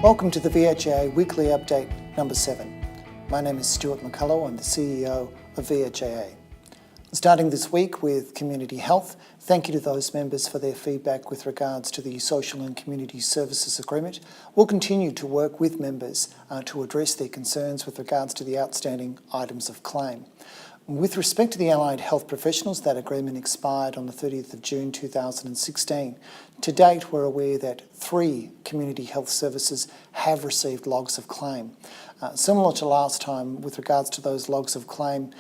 Welcome to the VHIA Weekly Update number 7. My name is Stuart McCullough. I'm the CEO of VHIA. Starting this week with community health, thank you to those members for their feedback with regards to the Social and Community Services Agreement. We'll continue to work with members to address their concerns with regards to the outstanding items of claim. With respect to the allied health professionals, that agreement expired on the 30th of June 2016. To date, we're aware that 3 community health services have received logs of claim. Similar to last time, with regards to those logs of claim,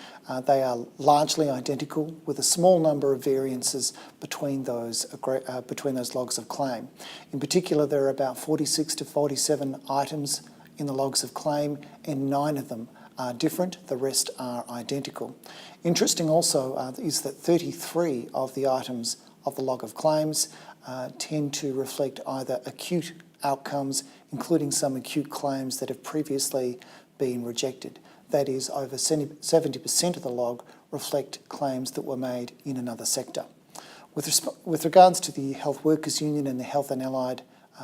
they are largely identical, with a small number of variances between those logs of claim. In particular, there are about 46 to 47 items in the logs of claim, and 9 of them are different, the rest are identical. Interesting also is that 33 of the items of the log of claims tend to reflect either acute outcomes, including some acute claims that have previously been rejected. That is, over 70% of the log reflect claims that were made in another sector. With regards to the Health Workers Union and the Health and Allied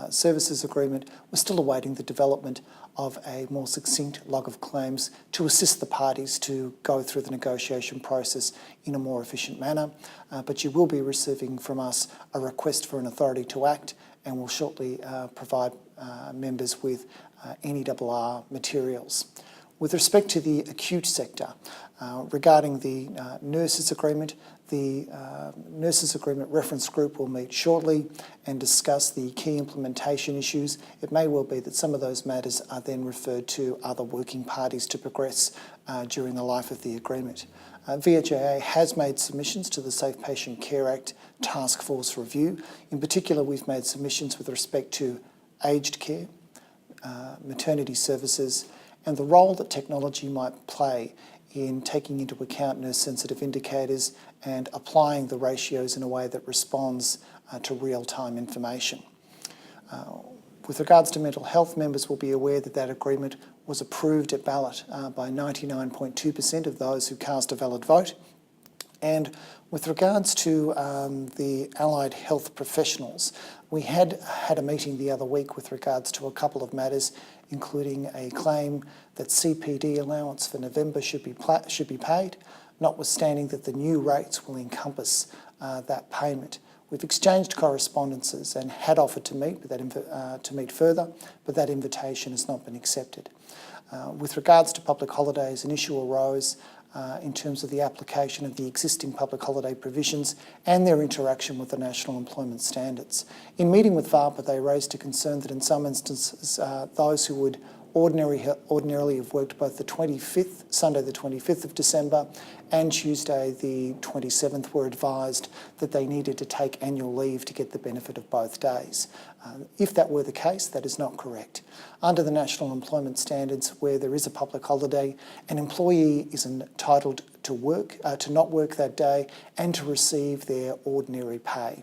Services Agreement, we're still awaiting the development of a more succinct log of claims to assist the parties to go through the negotiation process in a more efficient manner. But you will be receiving from us a request for an authority to act, and we'll shortly provide members with NERR materials. With respect to the acute sector, regarding the nurses agreement, the Nurses Agreement Reference Group will meet shortly and discuss the key implementation issues. It may well be that some of those matters are then referred to other working parties to progress during the life of the agreement. VHIA has made submissions to the Safe Patient Care Act Task Force review. In particular, we've made submissions with respect to aged care, maternity services, and the role that technology might play in taking into account nurse-sensitive indicators and applying the ratios in a way that responds to real-time information. With regards to mental health, members will be aware that that agreement was approved at ballot by 99.2% of those who cast a valid vote. And with regards to the allied health professionals, we had a meeting the other week with regards to a couple of matters, including a claim that CPD allowance for November should be paid, notwithstanding that the new rates will encompass that payment. We've exchanged correspondences and had offered to meet further, but that invitation has not been accepted. With regards to public holidays, an issue arose in terms of the application of the existing public holiday provisions and their interaction with the National Employment Standards. In meeting with VHIA, they raised a concern that in some instances those who would ordinarily have worked both Sunday the 25th of December and Tuesday the 27th were advised that they needed to take annual leave to get the benefit of both days. If that were the case, that is not correct. Under the National Employment Standards, where there is a public holiday, an employee is entitled to not work that day and to receive their ordinary pay.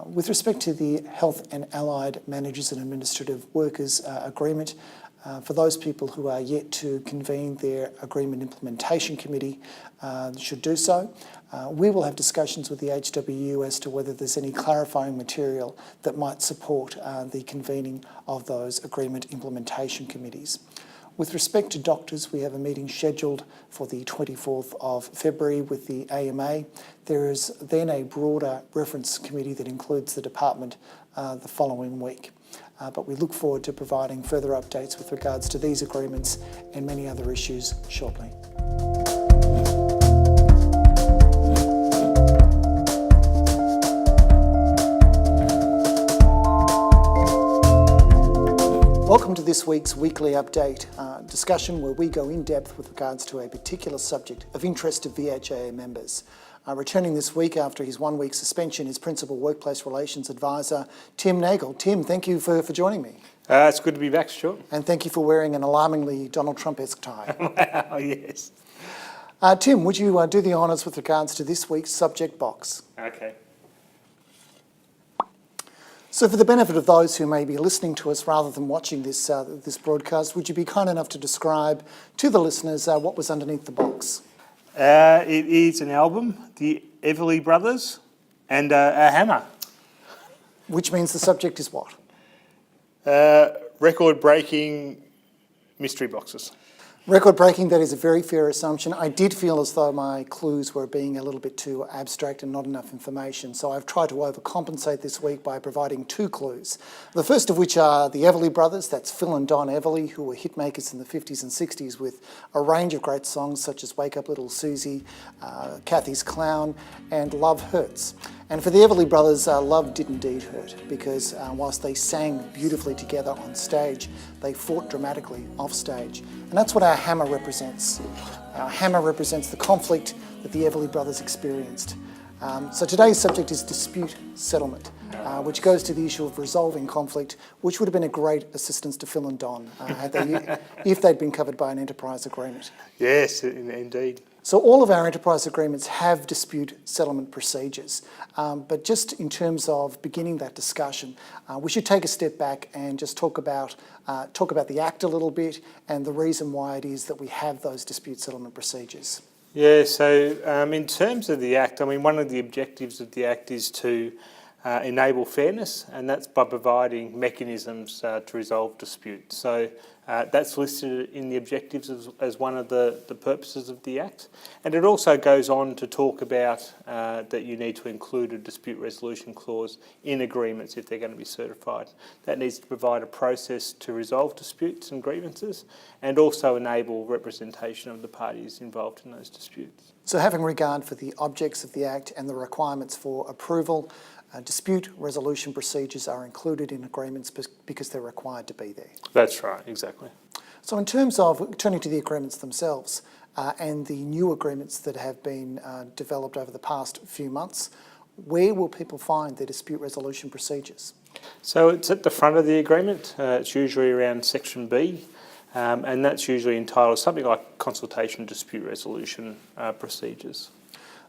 With respect to the Health and Allied Managers and Administrative Workers Agreement, for those people who are yet to convene their Agreement Implementation Committee should do so. We will have discussions with the HWU as to whether there's any clarifying material that might support the convening of those Agreement Implementation Committees. With respect to doctors, we have a meeting scheduled for the 24th of February with the AMA. There is then a broader reference committee that includes the department the following week. But we look forward to providing further updates with regards to these agreements and many other issues shortly. Welcome to this week's weekly update discussion where we go in depth with regards to a particular subject of interest to VHIA members. Returning this week after his 1-week suspension is Principal Workplace Relations Advisor Tim Nagel. Tim, thank you for joining me. It's good to be back, Stuart. And thank you for wearing an alarmingly Donald Trump-esque tie. Wow, yes. Tim, would you do the honours with regards to this week's subject box? Okay. So for the benefit of those who may be listening to us rather than watching this broadcast, would you be kind enough to describe to the listeners what was underneath the box? It is an album, the Everly Brothers, and a hammer. Which means the subject is what? record-breaking mystery boxes. Record-breaking, that is a very fair assumption. I did feel as though my clues were being a little bit too abstract and not enough information, so I've tried to overcompensate this week by providing 2 clues. The first of which are the Everly brothers, that's Phil and Don Everly, who were hitmakers in the 50s and 60s with a range of great songs such as Wake Up Little Susie, Kathy's Clown, and Love Hurts. And for the Everly brothers, love did indeed hurt, because whilst they sang beautifully together on stage, they fought dramatically off stage. And that's what our hammer represents. Our hammer represents the conflict that the Everly brothers experienced. So today's subject is dispute settlement, which goes to the issue of resolving conflict, which would have been a great assistance to Phil and Don if they'd been covered by an enterprise agreement. Yes, indeed. So all of our enterprise agreements have dispute settlement procedures, but just in terms of beginning that discussion, we should take a step back and just talk about the Act a little bit and the reason why it is that we have those dispute settlement procedures. Yeah, so in terms of the Act, I mean, one of the objectives of the Act is to enable fairness, and that's by providing mechanisms to resolve disputes. So that's listed in the objectives as one of the purposes of the Act. And it also goes on to talk about that you need to include a dispute resolution clause in agreements if they're going to be certified. That needs to provide a process to resolve disputes and grievances, and also enable representation of the parties involved in those disputes. So having regard for the objects of the Act and the requirements for approval, dispute resolution procedures are included in agreements because they're required to be there. That's right, exactly. So in terms of turning to the agreements themselves and the new agreements that have been developed over the past few months, where will people find their dispute resolution procedures? So it's at the front of the agreement. It's usually around Section B, and that's usually entitled something like Consultation Dispute Resolution Procedures.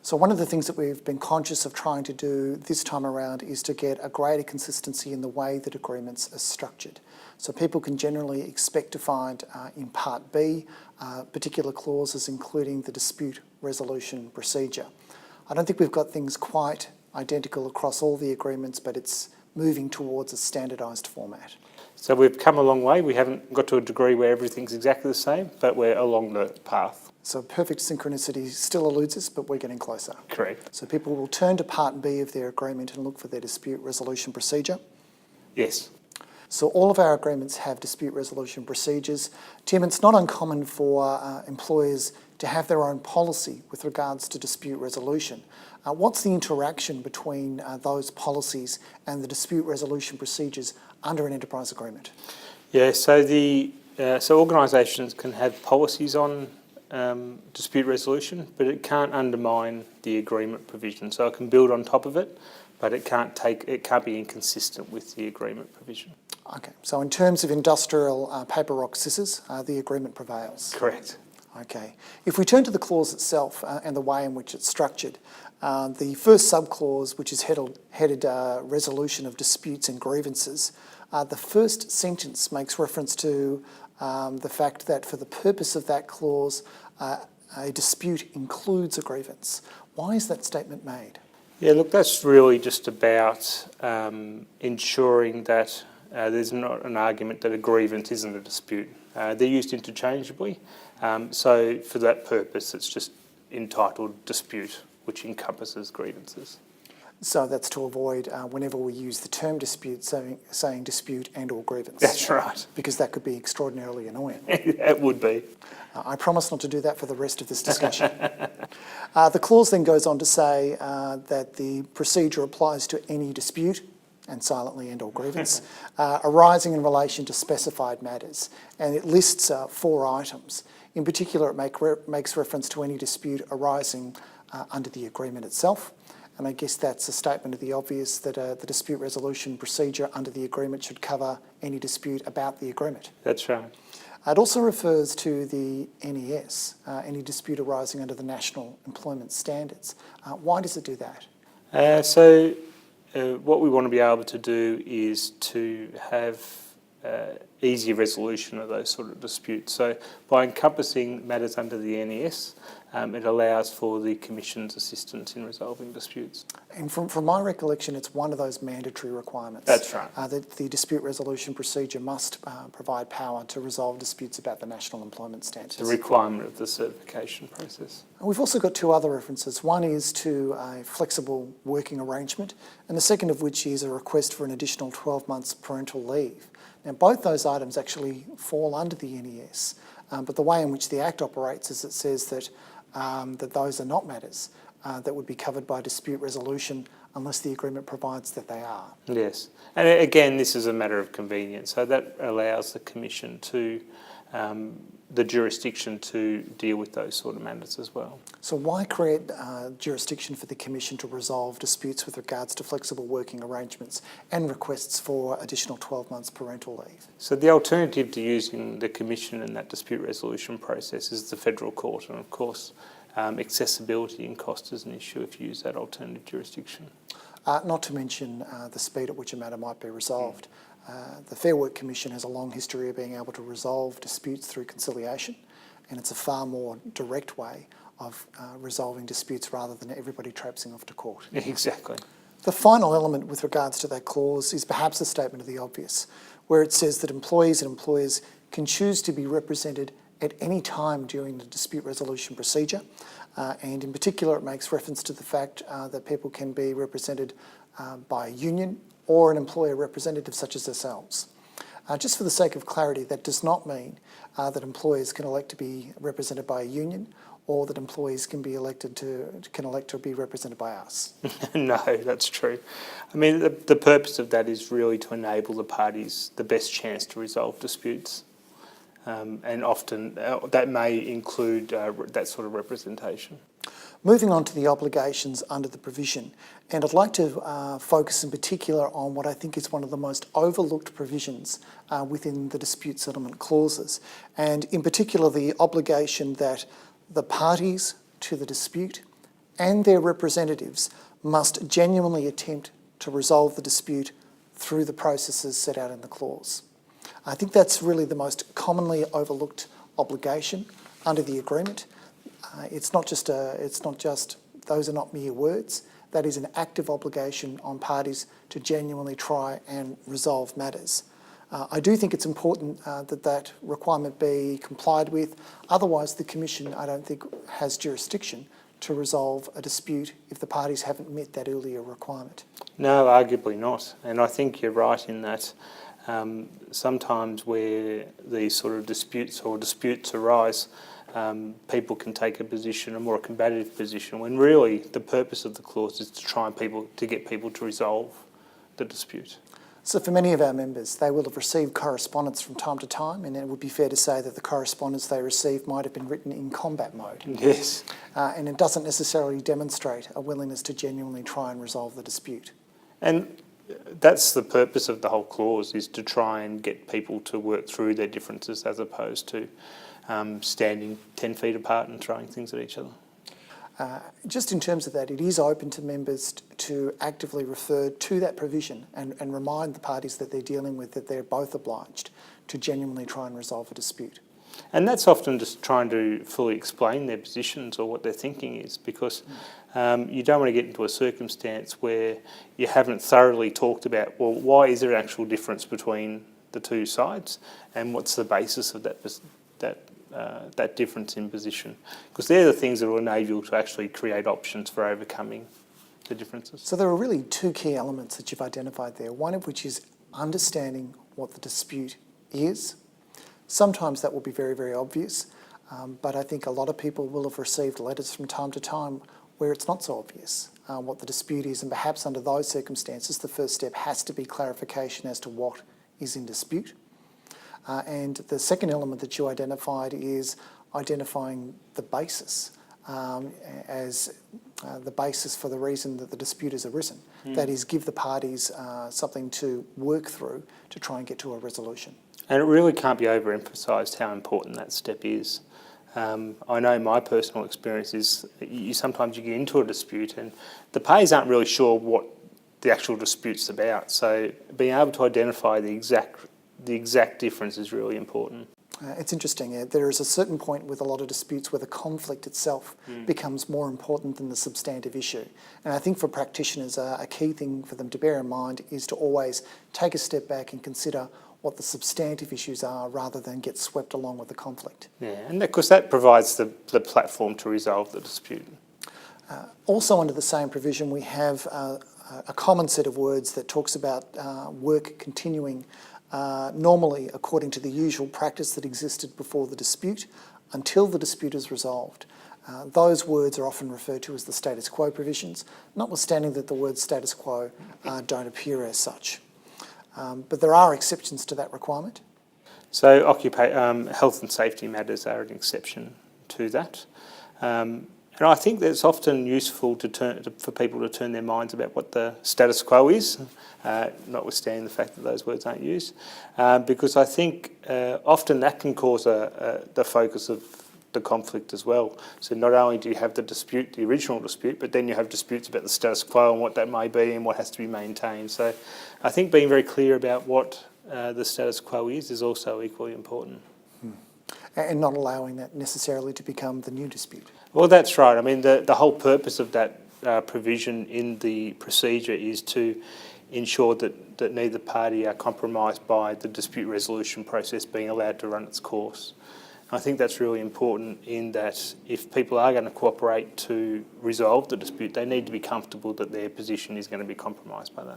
So one of the things that we've been conscious of trying to do this time around is to get a greater consistency in the way that agreements are structured. So people can generally expect to find in Part B particular clauses including the dispute resolution procedure. I don't think we've got things quite identical across all the agreements, but it's moving towards a standardised format. So we've come a long way. We haven't got to a degree where everything's exactly the same, but we're along the path. So perfect synchronicity still eludes us, but we're getting closer. Correct. So people will turn to Part B of their agreement and look for their dispute resolution procedure. Yes. So all of our agreements have dispute resolution procedures. Tim, it's not uncommon for employers to have their own policy with regards to dispute resolution. What's the interaction between those policies and the dispute resolution procedures under an enterprise agreement? Yeah, so so organisations can have policies on dispute resolution, but it can't undermine the agreement provision. So it can build on top of it, but it can't be inconsistent with the agreement provision. Okay, so in terms of industrial paper, rock, scissors, the agreement prevails. Correct. Okay. If we turn to the clause itself and the way in which it's structured, the first subclause, which is headed resolution of disputes and grievances, the first sentence makes reference to the fact that for the purpose of that clause, a dispute includes a grievance. Why is that statement made? Yeah, look, that's really just about ensuring that there's not an argument that a grievance isn't a dispute. They're used interchangeably, so for that purpose it's just entitled dispute, which encompasses grievances. So that's to avoid, whenever we use the term dispute, saying dispute and or grievance. That's right. Because that could be extraordinarily annoying. It would be. I promise not to do that for the rest of this discussion. The clause then goes on to say that the procedure applies to any dispute, and silently and or grievance, arising in relation to specified matters. And it lists 4 items. In particular, it makes reference to any dispute arising under the agreement itself. And I guess that's a statement of the obvious that the dispute resolution procedure under the agreement should cover any dispute about the agreement. That's right. It also refers to the NES, any dispute arising under the National Employment Standards. Why does it do that? So what we want to be able to do is to have easier resolution of those sort of disputes. So by encompassing matters under the NES, it allows for the Commission's assistance in resolving disputes. And from my recollection, it's one of those mandatory requirements. That's right. That the dispute resolution procedure must provide power to resolve disputes about the national employment standards. The requirement of the certification process. And we've also got two other references. One is to a flexible working arrangement, and the second of which is a request for an additional 12 months parental leave. Now, both those items actually fall under the NES, but the way in which the Act operates is it says that those are not matters that would be covered by dispute resolution unless the agreement provides that they are. Yes, and again, this is a matter of convenience, so that allows the Commission to the jurisdiction to deal with those sort of matters as well. So why create jurisdiction for the Commission to resolve disputes with regards to flexible working arrangements and requests for additional 12 months parental leave? So the alternative to using the Commission in that dispute resolution process is the Federal Court, and of course accessibility and cost is an issue if you use that alternative jurisdiction. Not to mention the speed at which a matter might be resolved. The Fair Work Commission has a long history of being able to resolve disputes through conciliation, and it's a far more direct way of resolving disputes rather than everybody traipsing off to court. Exactly. The final element with regards to that clause is perhaps a statement of the obvious, where it says that employees and employers can choose to be represented at any time during the dispute resolution procedure, and in particular it makes reference to the fact that people can be represented by a union or an employer representative such as ourselves. Just for the sake of clarity, that does not mean that employers can elect to be represented by a union or that employees can elect to be represented by us. No, that's true. I mean, the purpose of that is really to enable the parties the best chance to resolve disputes. And often that may include that sort of representation. Moving on to the obligations under the provision, and I'd like to focus in particular on what I think is one of the most overlooked provisions within the dispute settlement clauses, and in particular the obligation that the parties to the dispute and their representatives must genuinely attempt to resolve the dispute through the processes set out in the clause. I think that's really the most commonly overlooked obligation under the agreement. It's not just those are not mere words. That is an active obligation on parties to genuinely try and resolve matters. I do think it's important that requirement be complied with. Otherwise, the Commission, I don't think, has jurisdiction to resolve a dispute if the parties haven't met that earlier requirement. No, arguably not. And I think you're right in that sometimes where these sort of disputes arise, people can take a more combative position, when really the purpose of the clause is to get people to resolve the dispute. So for many of our members, they will have received correspondence from time to time, and it would be fair to say that the correspondence they received might have been written in combat mode. Yes. And it doesn't necessarily demonstrate a willingness to genuinely try and resolve the dispute. And that's the purpose of the whole clause, is to try and get people to work through their differences as opposed to standing 10 feet apart and throwing things at each other. Just in terms of that, it is open to members to actively refer to that provision and remind the parties that they're dealing with that they're both obliged to genuinely try and resolve a dispute. And that's often just trying to fully explain their positions or what their thinking is, because you don't want to get into a circumstance where you haven't thoroughly talked about, well, why is there an actual difference between the two sides and what's the basis of that difference in position, because they're the things that will enable you to actually create options for overcoming the differences. So there are really two key elements that you've identified there, one of which is understanding what the dispute is. Sometimes that will be very, very obvious, but I think a lot of people will have received letters from time to time where it's not so obvious what the dispute is, and perhaps under those circumstances the first step has to be clarification as to what is in dispute. And the second element that you identified is identifying the basis as the basis for the reason that the dispute has arisen. That is, give the parties something to work through to try and get to a resolution. And it really can't be overemphasised how important that step is. I know my personal experience is sometimes you get into a dispute and the parties aren't really sure what the actual dispute's about. So being able to identify the the exact difference is really important. It's interesting. There is a certain point with a lot of disputes where the conflict itself becomes more important than the substantive issue. And I think for practitioners, a key thing for them to bear in mind is to always take a step back and consider what the substantive issues are rather than get swept along with the conflict. Yeah, and of course that provides the platform to resolve the dispute. Also under the same provision, we have a common set of words that talks about work continuing normally according to the usual practice that existed before the dispute until the dispute is resolved. Those words are often referred to as the status quo provisions, notwithstanding that the word status quo don't appear as such. But there are exceptions to that requirement. So health and safety matters are an exception to that. And I think that it's often useful for people to turn their minds about what the status quo is, notwithstanding the fact that those words aren't used, because I think often that can cause the focus of the conflict as well. So not only do you have the dispute, the original dispute, but then you have disputes about the status quo and what that may be and what has to be maintained. So I think being very clear about what the status quo is also equally important. And not allowing that necessarily to become the new dispute. Well, that's right. I mean, the whole purpose of that provision in the procedure is to ensure that neither party are compromised by the dispute resolution process being allowed to run its course. I think that's really important in that if people are going to cooperate to resolve the dispute, they need to be comfortable that their position is going to be compromised by that.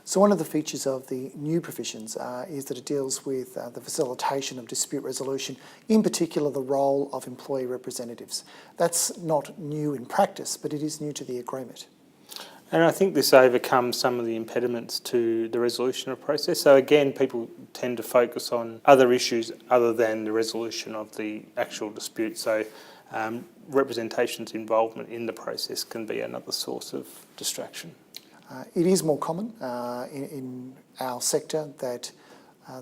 So one of the features of the new provisions is that it deals with the facilitation of dispute resolution, in particular the role of employee representatives. That's not new in practice, but it is new to the agreement. And I think this overcomes some of the impediments to the resolution of process. So again, people tend to focus on other issues other than the resolution of the actual dispute. So representation's involvement in the process can be another source of distraction. It is more common in our sector that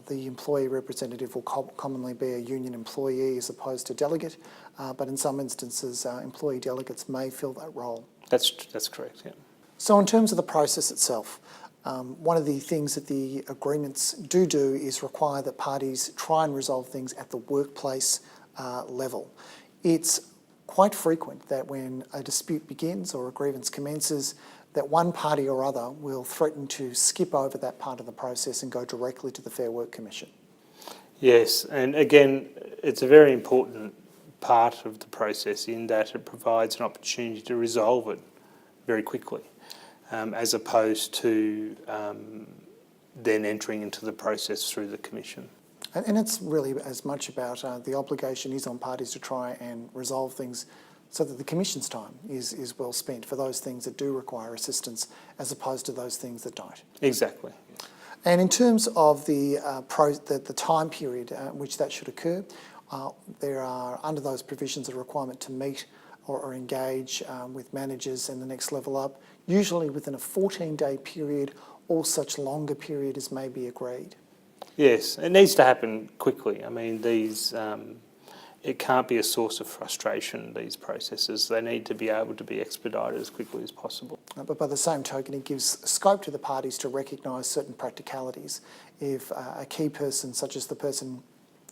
the employee representative will commonly be a union employee as opposed to delegate, but in some instances employee delegates may fill that role. That's correct, yeah. So in terms of the process itself, one of the things that the agreements do is require that parties try and resolve things at the workplace level. It's quite frequent that when a dispute begins or a grievance commences, that one party or other will threaten to skip over that part of the process and go directly to the Fair Work Commission. Yes, and again, it's a very important part of the process in that it provides an opportunity to resolve it very quickly, as opposed to then entering into the process through the Commission. And it's really as much about the obligation is on parties to try and resolve things so that the Commission's time is well spent for those things that do require assistance as opposed to those things that don't. Exactly. And in terms of the time period in which that should occur, there are, under those provisions, a requirement to meet or engage with managers and the next level up, usually within a 14-day period, or such longer period as may be agreed. Yes, it needs to happen quickly. I mean, it can't be a source of frustration, these processes. They need to be able to be expedited as quickly as possible. But by the same token, it gives scope to the parties to recognise certain practicalities. If a key person, such as the person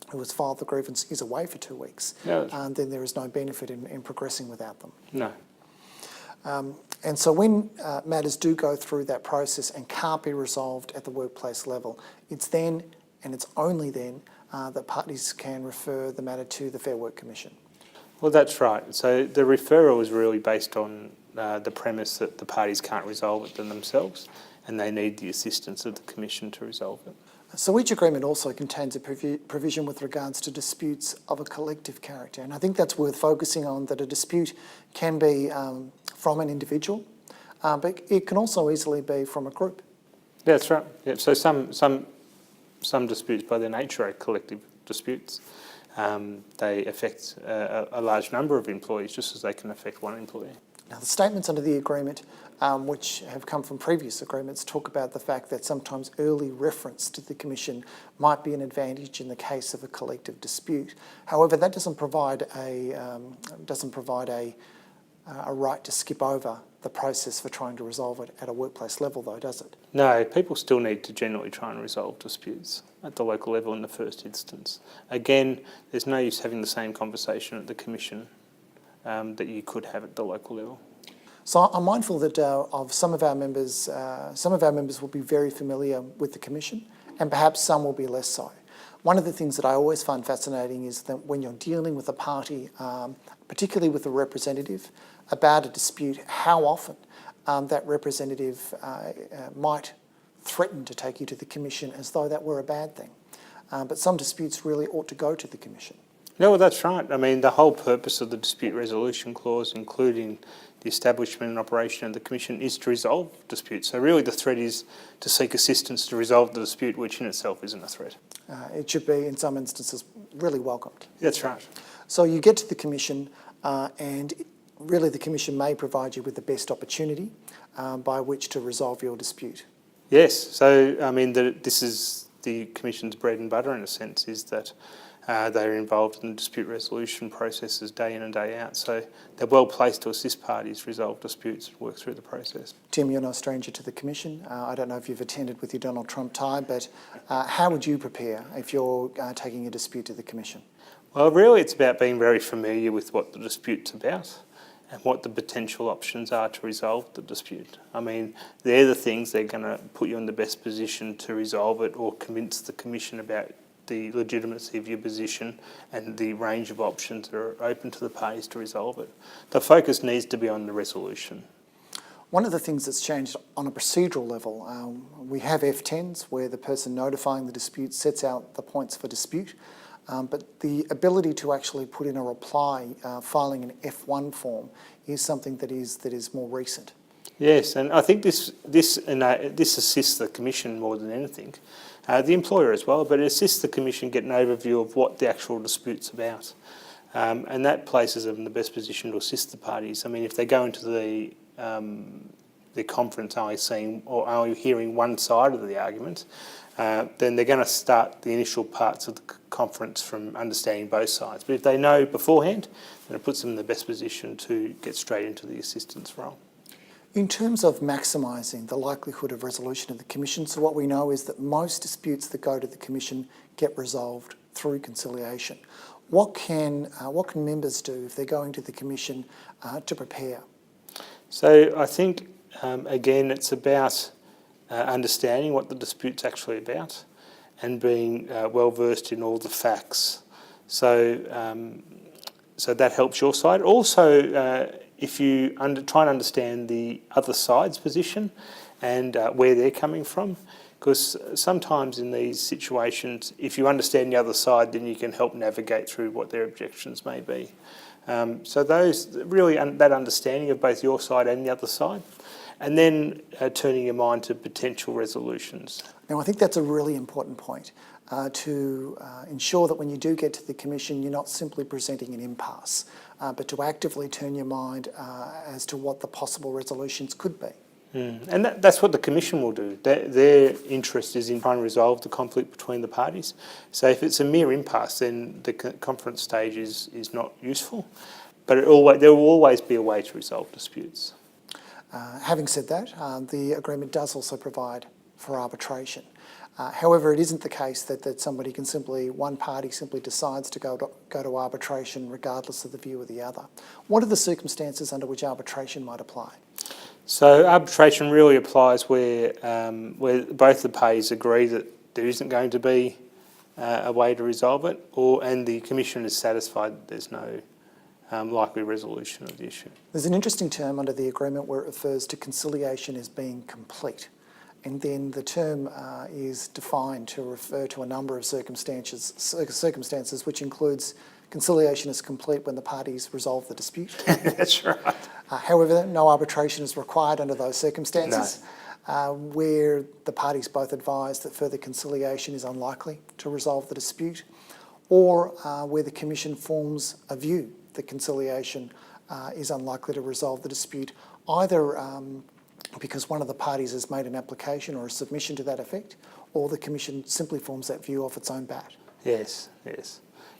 who has filed the grievance, is away for 2 weeks, then there is no benefit in progressing without them. No. And so when matters do go through that process and can't be resolved at the workplace level, it's then, and it's only then, that parties can refer the matter to the Fair Work Commission. Well, that's right. So the referral is really based on the premise that the parties can't resolve it themselves and they need the assistance of the Commission to resolve it. So each agreement also contains a provision with regards to disputes of a collective character, and I think that's worth focusing on, that a dispute can be from an individual, but it can also easily be from a group. That's right. Yeah. So some disputes by their nature are collective disputes. They affect a large number of employees just as they can affect one employee. Now, the statements under the agreement, which have come from previous agreements, talk about the fact that sometimes early reference to the Commission might be an advantage in the case of a collective dispute. However, that doesn't provide a a right to skip over the process for trying to resolve it at a workplace level, though, does it? No, people still need to generally try and resolve disputes at the local level in the first instance. Again, there's no use having the same conversation at the Commission that you could have at the local level. So I'm mindful that of some of our members will be very familiar with the Commission, and perhaps some will be less so. One of the things that I always find fascinating is that when you're dealing with a party, particularly with a representative, about a dispute, how often that representative might threaten to take you to the Commission as though that were a bad thing. But some disputes really ought to go to the Commission. No, well, that's right. I mean, the whole purpose of the dispute resolution clause, including the establishment and operation of the Commission, is to resolve disputes. So really the threat is to seek assistance to resolve the dispute, which in itself isn't a threat. It should be, in some instances, really welcomed. That's right. So you get to the Commission and really the Commission may provide you with the best opportunity by which to resolve your dispute. Yes, so I mean, this is the Commission's bread and butter in a sense, is that they're involved in the dispute resolution processes day in and day out. So they're well placed to assist parties resolve disputes and work through the process. Tim, you're no stranger to the Commission. I don't know if you've attended with your Donald Trump tie, but how would you prepare if you're taking a dispute to the Commission? Well, really it's about being very familiar with what the dispute's about and what the potential options are to resolve the dispute. I mean, they're the things that are going to put you in the best position to resolve it or convince the Commission about the legitimacy of your position and the range of options that are open to the parties to resolve it. The focus needs to be on the resolution. One of the things that's changed on a procedural level, we have F10s where the person notifying the dispute sets out the points for dispute, but the ability to actually put in a reply, filing an F1 form, is something that is more recent. Yes, and I think this assists the Commission more than anything. The employer as well, but it assists the Commission get an overview of what the actual dispute's about. And that places them in the best position to assist the parties. I mean, if they go into the conference only seeing or only hearing one side of the argument, then they're going to start the initial parts of the conference from understanding both sides. But if they know beforehand, then it puts them in the best position to get straight into the assistance role. In terms of maximising the likelihood of resolution of the Commission, so what we know is that most disputes that go to the Commission get resolved through conciliation. What can members do if they're going to the Commission to prepare? So I think, again, it's about understanding what the dispute's actually about and being well versed in all the facts. So that helps your side. Also, if you try and understand the other side's position and where they're coming from, because sometimes in these situations, if you understand the other side, then you can help navigate through what their objections may be. So that understanding of both your side and the other side, and then turning your mind to potential resolutions. Now, I think that's a really important point, to ensure that when you do get to the Commission, you're not simply presenting an impasse, but to actively turn your mind as to what the possible resolutions could be. And that's what the Commission will do. Their interest is in trying to resolve the conflict between the parties. So if it's a mere impasse, then the conference stage is not useful. But there will always be a way to resolve disputes. Having said that, the agreement does also provide for arbitration. However, it isn't the case that one party simply decides to go to arbitration regardless of the view of the other. What are the circumstances under which arbitration might apply? So arbitration really applies where both the parties agree that there isn't going to be a way to resolve it, and the Commission is satisfied that there's no likely resolution of the issue. There's an interesting term under the agreement where it refers to conciliation as being complete. And then the term is defined to refer to a number of circumstances, which includes conciliation is complete when the parties resolve the dispute. That's right. However, no arbitration is required under those circumstances, where the parties both advise that further conciliation is unlikely to resolve the dispute, or where the Commission forms a view that conciliation is unlikely to resolve the dispute, either because one of the parties has made an application or a submission to that effect, or the Commission simply forms that view off its own bat. Yes.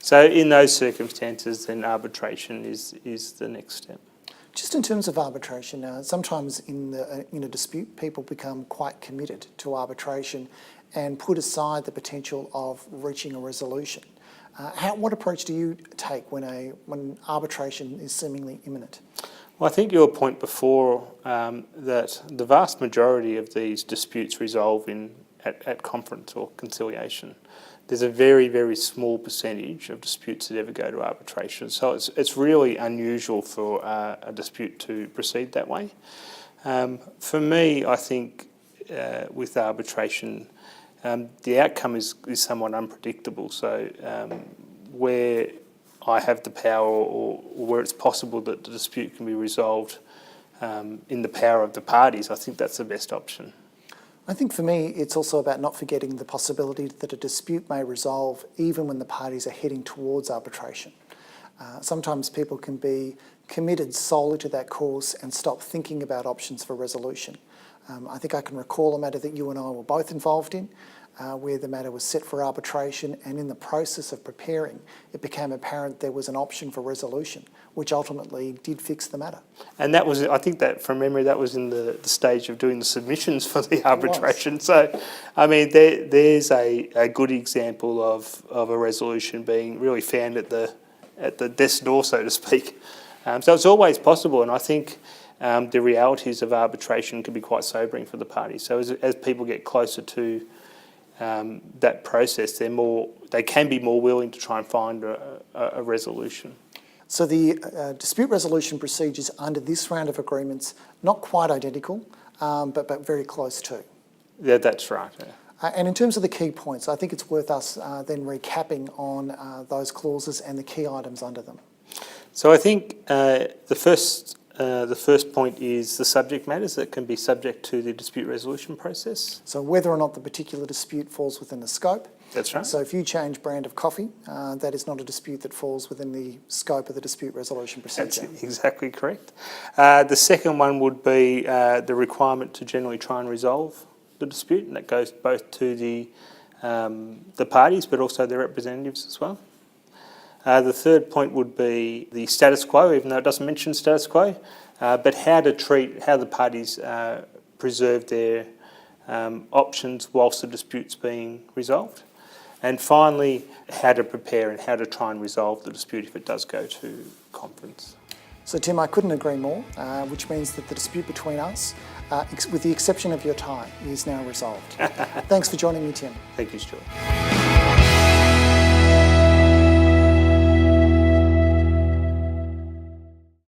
So in those circumstances, then arbitration is the next step. Just in terms of arbitration, sometimes in a dispute, people become quite committed to arbitration and put aside the potential of reaching a resolution. What approach do you take when arbitration is seemingly imminent? Well, I think your point before that the vast majority of these disputes resolve at conference or conciliation. There's a very, very small percentage of disputes that ever go to arbitration. So it's really unusual for a dispute to proceed that way. For me, I think with arbitration, the outcome is somewhat unpredictable. So where I have the power or where it's possible that the dispute can be resolved in the power of the parties, I think that's the best option. I think for me, it's also about not forgetting the possibility that a dispute may resolve even when the parties are heading towards arbitration. Sometimes people can be committed solely to that course and stop thinking about options for resolution. I think I can recall a matter that you and I were both involved in, where the matter was set for arbitration, and in the process of preparing, it became apparent there was an option for resolution, which ultimately did fix the matter. And that was, I think that from memory, that was in the stage of doing the submissions for the arbitration. So, I mean, there's a good example of a resolution being really found at the death's door, so to speak. So it's always possible, and I think the realities of arbitration can be quite sobering for the parties. So as people get closer to that process, they can be more willing to try and find a resolution. So the dispute resolution procedures under this round of agreements, not quite identical, but very close to. Yeah, that's right. Yeah. And in terms of the key points, I think it's worth us then recapping on those clauses and the key items under them. So I think the first point is the subject matters that can be subject to the dispute resolution process. So whether or not the particular dispute falls within the scope. That's right. So if you change brand of coffee, that is not a dispute that falls within the scope of the dispute resolution procedure. That's exactly correct. The second one would be the requirement to generally try and resolve the dispute, and that goes both to the parties but also their representatives as well. The third point would be the status quo, even though it doesn't mention status quo, but how the parties preserve their options whilst the dispute's being resolved. And finally, how to prepare and how to try and resolve the dispute if it does go to conference. So Tim, I couldn't agree more, which means that the dispute between us, with the exception of your tie, is now resolved. Thanks for joining me, Tim. Thank you, Stuart.